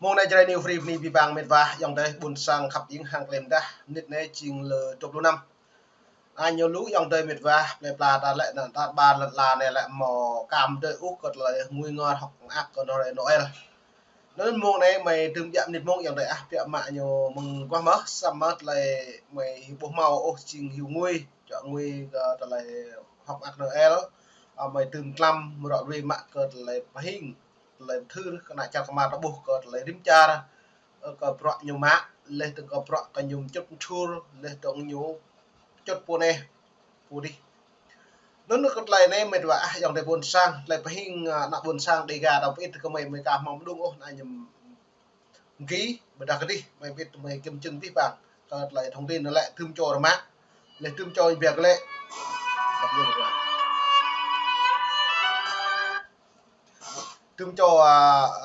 mong này chơi nhiều free ni bị bang mệt và dòng đây buồn sang khắp những hàng lên đã nít này chừng lờ chục năm ai nhiều lũ dòng đây mệt và lại ta lại là ta ba là này lại mò cam đời úc còn lại nguy ngon học ác còn rồi Noel nên mong này mày từng giảm nít mong dòng đây à tiệm mạ nhiều mừng quá mất sắm mất lại mày bộ màu ô chừng hiểu nguy chọn nguy còn lại học ác Noel mày từng năm một đoạn mạ còn lại hình lên thư cái này cho mà nó buộc còn lấy đếm cha còn bọ nhiều má lên từ còn bọ còn dùng chút chua lên từ nhiều chút bùn này bùn đi nó còn lại này mệt vả dòng để buồn sang lại phải hình nặng buồn sang để gà đọc ít thì mày mày cả mong đúng không này nhầm ký mày đặt cái đi mày biết mày kiếm chân tí bảng còn lại thông tin nó lại thương cho má lên thương cho việc lệ tương cho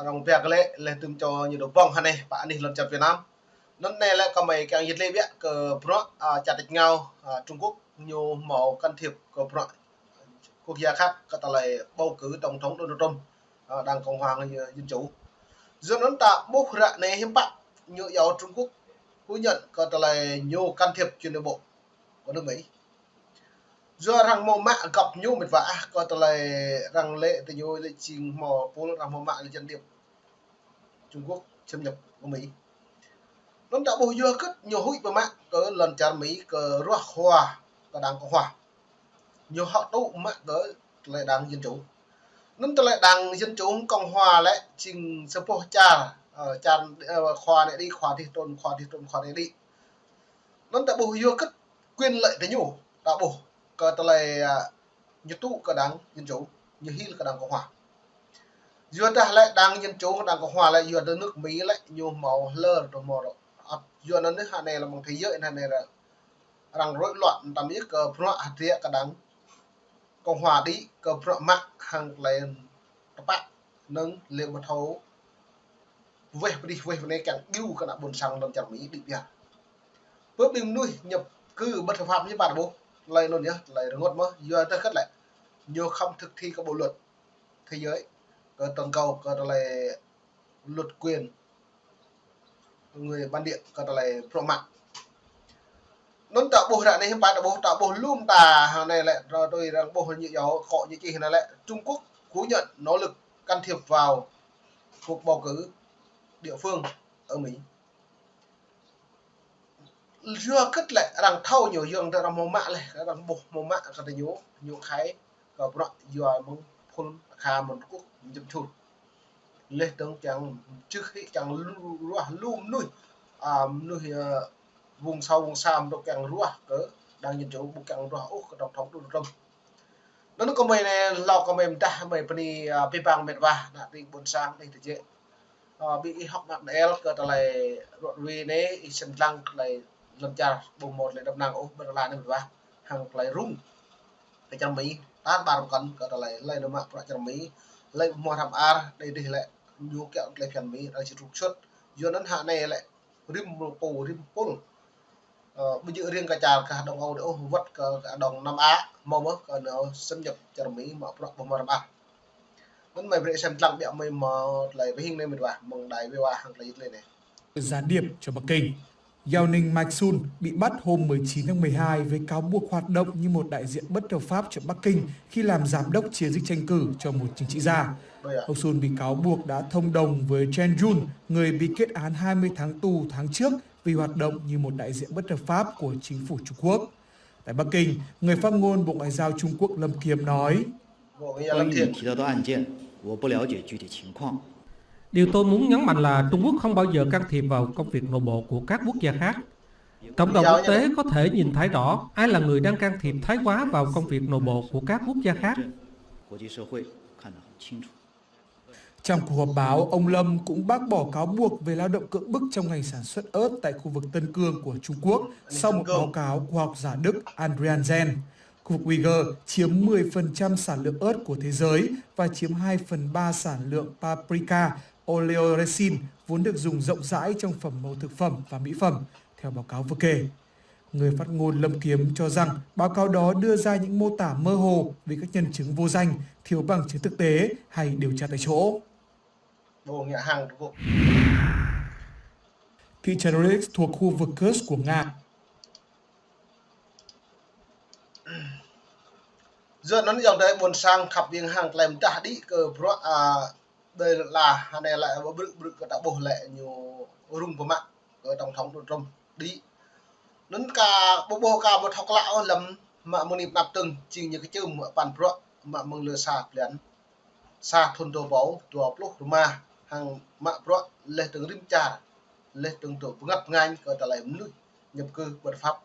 rong bè cái lệ lên tương cho nhiều đồ bông hắn này bạn đi lần chặt Việt Nam lần này lại có mấy càng nhiệt lên biết cờ pro chặt địch nhau Trung Quốc nhiều màu can thiệp cờ pro quốc gia khác có thể là bầu cử tổng thống Donald Trump đang Cộng hòa Dân chủ do nó tạo bốc ra này hiếm bạn nhiều giáo Trung Quốc phủ nhận có thể là nhiều can thiệp trên nội bộ của nước Mỹ do rằng màu mạ gặp nhau mệt vả có thể là rằng lệ từ nhiều lệ trình mò phố rằng màu mạ là dân điệp Trung Quốc xâm nhập của Mỹ nó đã bồi dưa rất nhiều hụi vào mạng cỡ lần chán Mỹ cỡ roa hòa và đảng Cộng hòa nhiều họ tụ mạng cỡ lại đảng Dân chủ nó lại đảng Dân chủ Cộng hòa lại trình sơ po cha chan khoa này đi khoa này đi nó đã bồi dưa rất quyền lợi tới nhủ đã bổ có thể là như tụ cả đảng Dân chủ như hi là cả đảng Cộng hòa vừa ta lại đảng Dân chủ đảng Cộng hòa lại vừa tới nước Mỹ lại nhiều màu lơ rồi màu đó vừa nó nước này là một thế giới này là rằng rối loạn tầm ít cờ pro hạt địa cả đảng Cộng hòa đi cờ pro mạng hàng lên các bạn nâng liệu một thấu về này càng yêu cả buồn sang lần chặt Mỹ định biệt bước đi nuôi nhập cư bất hợp pháp như bạn bố lại luôn nhá lại ngột mơ giờ ta khất lại nhiều không thực thi các bộ luật thế giới có toàn cầu có là luật quyền người ban điện có là pro mạng nó tạo bộ này hiện tại là bộ tạo bộ luôn tà hàng này lại rồi tôi đang bộ như gió họ như chị này lại Trung Quốc phủ nhận nỗ lực can thiệp vào cuộc bầu cử địa phương ở Mỹ chưa cất lại rằng thâu nhiều dương ta đang màu mạ này cái đang bộ màu mạ cái này nhiều khái có bọn giờ mong phun khá một quốc dập chụp lên tướng chẳng trước khi chẳng luôn nuôi nuôi vùng sâu vùng xa một càng rúa cỡ đang nhìn chỗ một càng rúa ốc tổng thống Donald Trump nó có mấy này lò có mấy ta mấy pani pipang mệt và đã đi buồn sang đây thì chế bị học nặng L cơ ta lại rồi vì này sân lăng lại lần cha bùng một lại đập nàng ô bên là này và hàng lại rung để cho Mỹ tát ba con cơ ta lại lấy nó mạng cho Mỹ lấy mua thảm a đây đi lại nhiều kẹo lại phiền Mỹ ở chỉ trục xuất do nó hạ này lại rim pol bây giờ riêng cả trà cả đồng Âu để vất cả đồng Nam Á mong mất còn nó xâm nhập cho Mỹ mà bọn mà làm vẫn mày về xem lặng bẹo mày mà lại với hình này mình vào mong đài về hàng lấy lên này gián điệp cho Bắc Kinh. Yao Ning Maisun bị bắt hôm 19 tháng 12 với cáo buộc hoạt động như một đại diện bất hợp pháp cho Bắc Kinh khi làm giám đốc chiến dịch tranh cử cho một chính trị gia. Ông Sun bị cáo buộc đã thông đồng với Chen Jun, người bị kết án 20 tháng tù tháng trước vì hoạt động như một đại diện bất hợp pháp của chính phủ Trung Quốc. Tại Bắc Kinh, người phát ngôn Bộ Ngoại giao Trung Quốc Lâm Kiếm nói: Điều tôi muốn nhấn mạnh là Trung Quốc không bao giờ can thiệp vào công việc nội bộ của các quốc gia khác. Cộng đồng quốc tế có thể nhìn thấy rõ ai là người đang can thiệp thái quá vào công việc nội bộ của các quốc gia khác. Trong cuộc họp báo, ông Lâm cũng bác bỏ cáo buộc về lao động cưỡng bức trong ngành sản xuất ớt tại khu vực Tân Cương của Trung Quốc sau một báo cáo của học giả Đức Adrian Zen. Khu vực Uyghur chiếm 10% sản lượng ớt của thế giới và chiếm 2/3 sản lượng paprika oleoresin vốn được dùng rộng rãi trong phẩm màu thực phẩm và mỹ phẩm, theo báo cáo vừa kể. Người phát ngôn Lâm Kiếm cho rằng báo cáo đó đưa ra những mô tả mơ hồ về các nhân chứng vô danh, thiếu bằng chứng thực tế hay điều tra tại chỗ. thị trấn Rizh thuộc khu vực Kursk của Nga. Giờ nó dòng đấy buồn sang khắp viên hàng làm trả đi cơ pro đây là hàng này lại bự bự cái đã bổ lệ nhiều rung của mạng ở tổng thống đồ trong đi nó cả bố cả một học lão lầm mà mừng nịp nạp từng chỉ những cái chữ mà bàn pro mà mừng lừa xa liền xa thôn đồ báu đồ lúc mà hàng mạng pro lên từng rim trà lên từng tổ ngập ngang có trả lại nước nhập cư bất pháp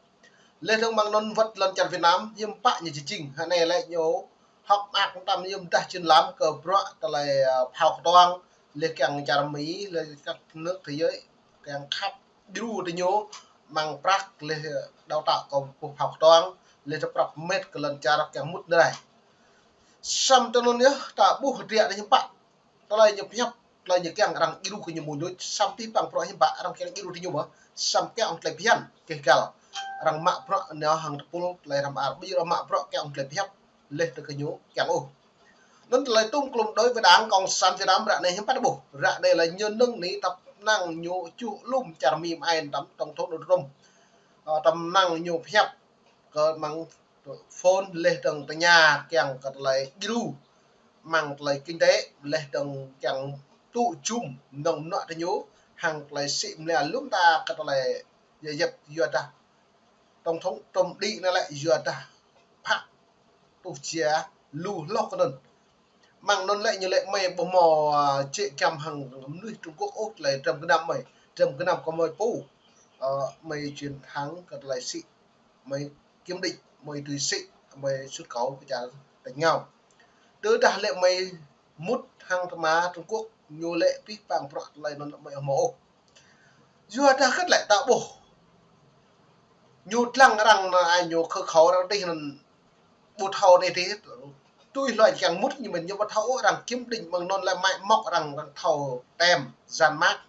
lên thương bằng non vật lần chặt Việt Nam nhưng bạn như chỉ trình hàng này lại nhiều học ác tâm nhưng ta chuyên làm cờ pro trả lại học toang lên càng chả Mỹ lên các nước thế giới càng khắp điu thì nhố mang prak lên đào tạo cầu học toán lên tập tập met cái lần cha càng mút này xong cho nên nhớ ta bu hột rịa những bạn ta lại nhập nhập lại những cái rằng iru cái nhiều mùi đối xong tí bằng pro những bạn rằng cái iru thì nhiều mà xong cái ông lại pian cái gal rằng mạ pro nó hàng pol lại làm bây giờ mạ pro cái ông lại pian lên từ cái nhố càng ô nó lại tung cùng đối với đảng cộng sản Việt Nam rạ này những bắt buộc rạ đây là nhân nâng ní tập năng nhô chu lum chả mìm ai tắm trong thôn đồ rôm tầm năng nhô phép có mang phone lên tầng tại nhà càng cật lại iru mang lại kinh tế lên tầng càng tụ chung đồng nọ thì nhố hàng lại xịn là lúc ta cật lại dập dừa ta tổng thống tổng đi nó lại dừa ta phát tụ chia lu lóc cái mang non lại như lệ mày bộ mò chị cầm hàng nuôi Trung Quốc ốt lại trong cái năm có mày pu mày truyền thắng cật lại xị mày kiếm định mày tùy xị mày xuất khẩu cái trả đánh nhau tớ đã lệ mày mút hàng má Trung Quốc nhiều lệ pi bằng pro lại nó mày mổ vừa ta khất lại tạo bổ nhụt lăng rằng là ai nhiều khơi khó đâu đây là bột hầu này thì tôi loại chẳng mút như mình như bắt thấu rằng kiếm định bằng non là mại mọc rằng thầu tem dàn mát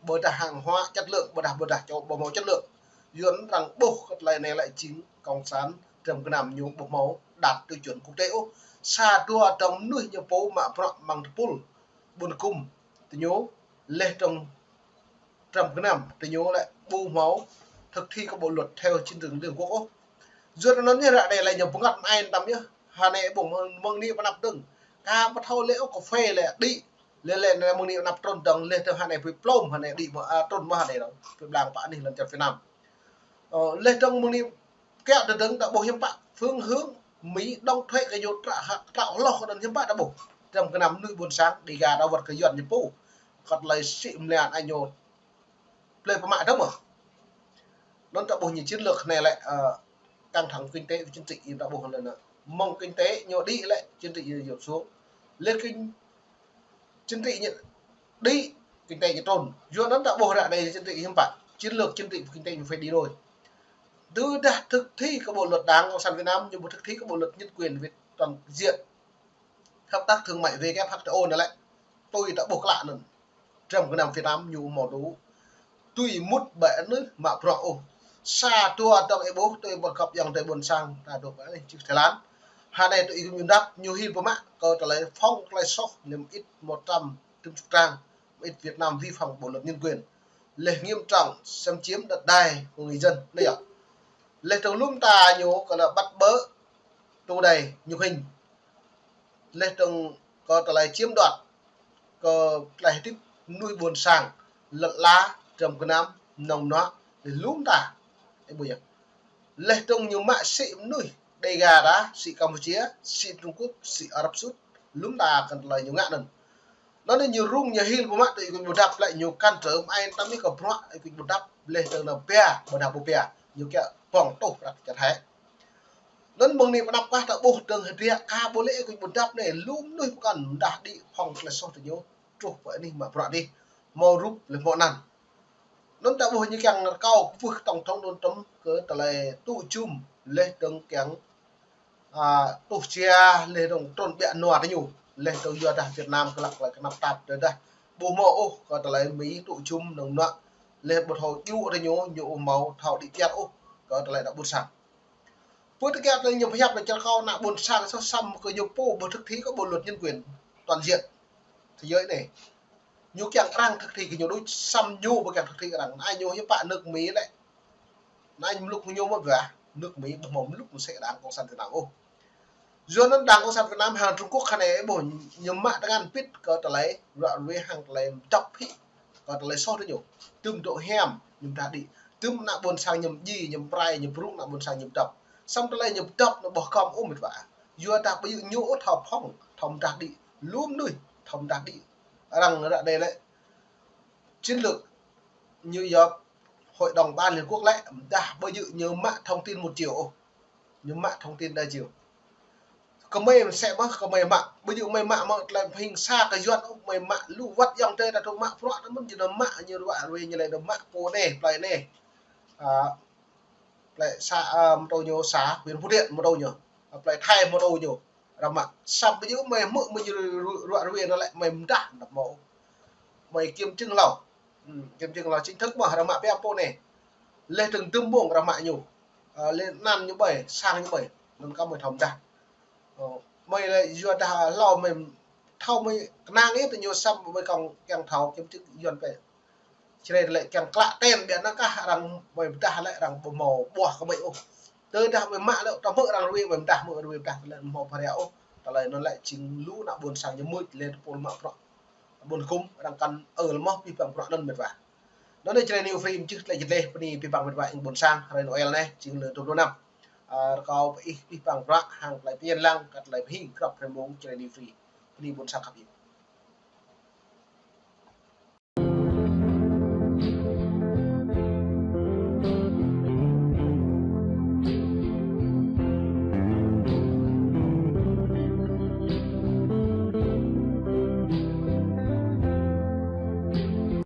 bởi là hàng hóa chất lượng bởi là cho bộ màu chất lượng duyên rằng bố lại này lại chính cộng sản trầm cái nằm nhiều bộ máu đạt tiêu chuẩn quốc tế xa đua trong nuôi nhiều phố mà bằng pool buồn cung thì nhớ lên trong trầm cái nằm thì nhớ lại bu máu thực thi các bộ luật theo trên đường quốc duyên nó như là đây là nhiều phố ngặt ai tầm nhá hà này bụng mong đi mà nạp từng ca bắt thâu lễ cà phê là đi lên lên mong đi nạp tròn tầng lên từ hà này với plom hà này đi mà tròn mà hà này đó từ làng bạn đi lần chặt Việt Nam lên trong mong đi kéo từ đứng đã bộ hiểm bạn phương hướng Mỹ đông thuế cái nhột tạo lo của hiểm bạn đã bộ trong cái năm nuôi buồn sáng đi gà đau vật cái dọn như phố còn lấy xịm lẹn anh nhột lên vào mạng đó mà nó tạo bộ nhìn chiến lược này lại căng thẳng kinh tế và chính trị đã bộ lần nữa mong kinh tế nhột đi lại chính trị nhiều xuống lên kinh chính trị nhận đi kinh tế cái trồn do nó tạo bộ ra đây chính trị hiểm bạn chiến lược chính trị và kinh tế phải đi rồi từ đã thực thi các bộ luật Đảng Cộng sản Việt Nam như một thực thi các bộ luật nhân quyền về toàn diện hợp tác thương mại WHO này lại tôi đã buộc lại nữa trong cái năm Việt Nam nhiều mỏ đủ tùy mút bể nước mà pro xa tua trong cái bố tôi bật cặp dòng tới buồn sang là được cái chữ Thái Lan hà này tôi cũng đáp nhiều hi của mạng câu trả lời phong lại sốc niềm ít 100 trang ít Việt Nam vi phạm bộ luật nhân quyền lệ nghiêm trọng xâm chiếm đất đai của người dân đây ạ lệ trong lúc ta nhố còn là bắt bớ tù đầy nhục hình lệ trong có trả lời chiếm đoạt có lại tiếp nuôi buồn sàng lợn lá trầm cái nam nồng nó để lúng ta cái bây giờ lệ trong nhiều mạng sĩ nuôi đầy gà đá sĩ Campuchia sĩ Trung Quốc sĩ Ả Rập Xút lúng ta cần lời nhiều ngã nần nó nên nhiều rung nhiều hil của mạng thì cũng đáp lại nhiều can trở ai tắm cái cặp nó cũng đáp lệ trong là pea bờ đạp pea nhiều cái vòng tổ đặt chặt hé nên mừng này mà đáp qua đã bổ đường hình ria bố lễ cũng đáp này luôn nuôi cần đã đi phòng là sau thì nhớ chụp vậy đi mà bỏ đi màu rúp là món ăn nó đã bổ như càng cao vượt tổng thống đồn tấm cỡ tờ lại tụ chum lên đường càng tụ chia lên đồng tròn bẹ nọ đấy nhủ lên từ giờ đã Việt Nam cái lạc lại cái nắp tạp đến đây bộ mộ có tờ lại Mỹ tụ chum đồng nọ lên một hồi yêu đấy nhủ màu thảo đi chét có tờ lại đã buồn sảng với cái này nhiều phép để cho kho nạ buồn sang sau xăm có nhiều bộ thực thi các bộ luật nhân quyền toàn diện thế giới này nhu kẹng răng thực thi cái nhu đôi xăm nhu với kẹng thực thi rằng ai nhu hiếp bạn nước Mỹ đấy anh lúc nhu một vẻ nước Mỹ một lúc sẽ đáng cộng sản Việt Nam ô do nó đang cộng sản Việt Nam hàng Trung Quốc khả này bổ nhầm mạ đang ăn pít có trở lấy đoạn với hàng lấy chọc thị có trở lấy so với nhiều tương độ hem nhầm ta đi tương nạ buồn sang nhầm gì nhầm prai nhầm rung nạ buồn sang nhầm chọc xong trở lấy nhầm chọc nó bỏ com ôm một vả do ta bây giờ nhũ thọc phong thòng ta đi luôn nuôi thòng ta đi rằng ở đây đấy chiến lược như giờ hội đồng ban liên quốc lẽ đã bây giờ nhớ mã thông tin một chiều nhớ mã thông tin đa chiều có mấy sẽ mất có mấy mạng bây giờ mấy mạng mà lại hình xa cái duyên mấy mạng lưu vật dòng đây là trong mạng phượng nó mất như là mạng như bạn về như này là mạng cô này lại này lại xa đâu nhiều xá huyện Phú Điện một đâu nhiều lại thay một đâu nhiều là mạng sao bây giờ mày mượn mình như đoạn về nó lại mày đạn đập mẫu mày kiêm trưng lẩu kiêm trưng là chính thức mà là mạng PEPO này lên từng tương buông là mạng nhiều lên năm như bảy sang như bảy nên có mày thòng ra mày lại vừa đã lo mình thâu mày nang ấy thì nhiều xăm mày còn càng thầu kiếm chữ duyên về cho nên lại càng lạ tên biển nó cả rằng mày ta lại rằng màu bỏ cái mày ô tới đã mày mạ đâu tao mỡ rằng ruồi mày ta mỡ ruồi ta lại màu phải đéo ta lại nó lại chính lũ nào buồn sang như mưa lên pol mạ đó buồn cung đang căn ở lắm vì bằng đó đơn mệt vả nó đây cho nên nhiều phim chứ lại dịch lên vì bằng mệt vả buồn sang rồi Noel này chính là trong năm kau ipang rak hang lai pian lang kat lai hing krap remong chai di free ni bun sakap